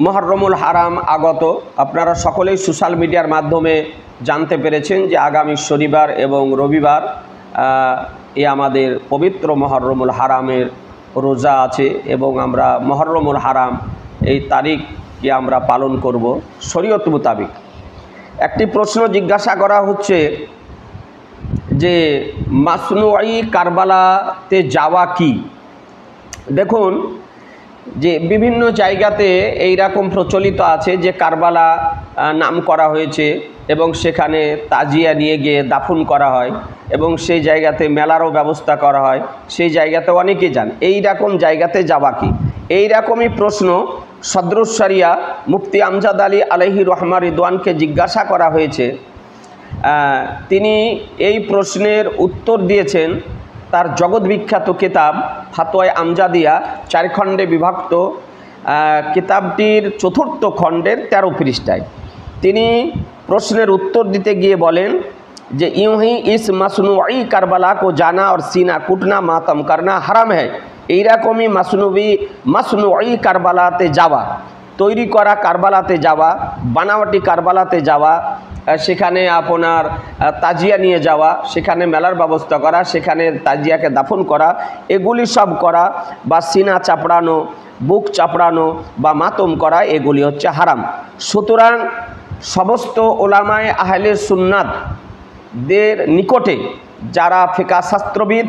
মুহররমুল হারাম আগত। আপনারা সকলেই সোশ্যাল মিডিয়ার মাধ্যমে জানতে পেরেছেন যে আগামী শনিবার এবং রবিবার আমাদের পবিত্র মুহররমুল হারামের রোজা আছে এবং আমরা মুহররমুল হারাম এই তারিখকে আমরা পালন করব শরীয়ত মোতাবিক। একটি প্রশ্ন জিজ্ঞাসা করা হচ্ছে যে মাসনুই কারবালাতে যাওয়া কি। দেখুন যে বিভিন্ন জায়গাতে এই রকম প্রচলিত আছে যে কারবালা নাম করা হয়েছে এবং সেখানে তাজিয়া নিয়ে গিয়ে দাফন করা হয় এবং সেই জায়গাতে মেলারও ব্যবস্থা করা হয়, সেই জায়গাতে অনেকে যান। এই রকম জায়গাতে যাওয়া কি, এই রকমই প্রশ্ন সদরুস শরিয়া মুফতি আমজাদ আলী আলাইহি রহমা রিদওয়ানকে জিজ্ঞাসা করা হয়েছে। তিনি এই প্রশ্নের উত্তর দিয়েছেন তার জগৎ বিখ্যাত কিতাব ফাতোয়ায়ে আমজাদিয়া 4 খণ্ডে বিভক্ত কিতাবটির 4র্থ খণ্ডের 13 পৃষ্ঠায়। তিনি প্রশ্নের উত্তর দিতে গিয়ে বলেন যে ইউহি ইস মাসনুই কারবালা কো জানা और सीना कुटना मातम करना হারাম হ্যায়। এইরকমই মাসনুই কারবালাতে যাওয়া, তৈরি করা কারবালাতে যাওয়া, বানাওয়াটি কারবালাতে যাওয়া, সেখানে আপনার তাজিয়া নিয়ে যাওয়া, সেখানে মেলার ব্যবস্থা করা, সেখানে তাজিয়াকে দাফন করা, এগুলি সব করা বা সিনা চাপড়ানো, বুক চাপড়ানো বা মাতম করা, এগুলি হচ্ছে হারাম। সুতরাং সমস্ত ওলামায়ে আহলে সুন্নাতদের নিকটে যারা ফিকহ শাস্ত্রবিদ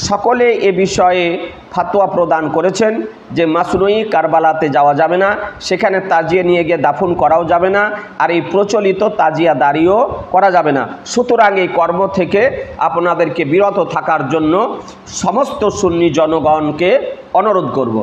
সকলে এ বিষয়ে ফাতোয়া প্রদান করেছেন যে মাসনুই কারবালাতে যাওয়া যাবে না, সেখানে তাজিয়া নিয়ে গিয়ে দাফন করাও যাবে না, আর এই প্রচলিত তাজিয়া দাঁড়িয়েও করা যাবে না। সুতরাং এই কর্ম থেকে আপনাদেরকে বিরত থাকার জন্য সমস্ত সুন্নি জনগণকে অনুরোধ করব।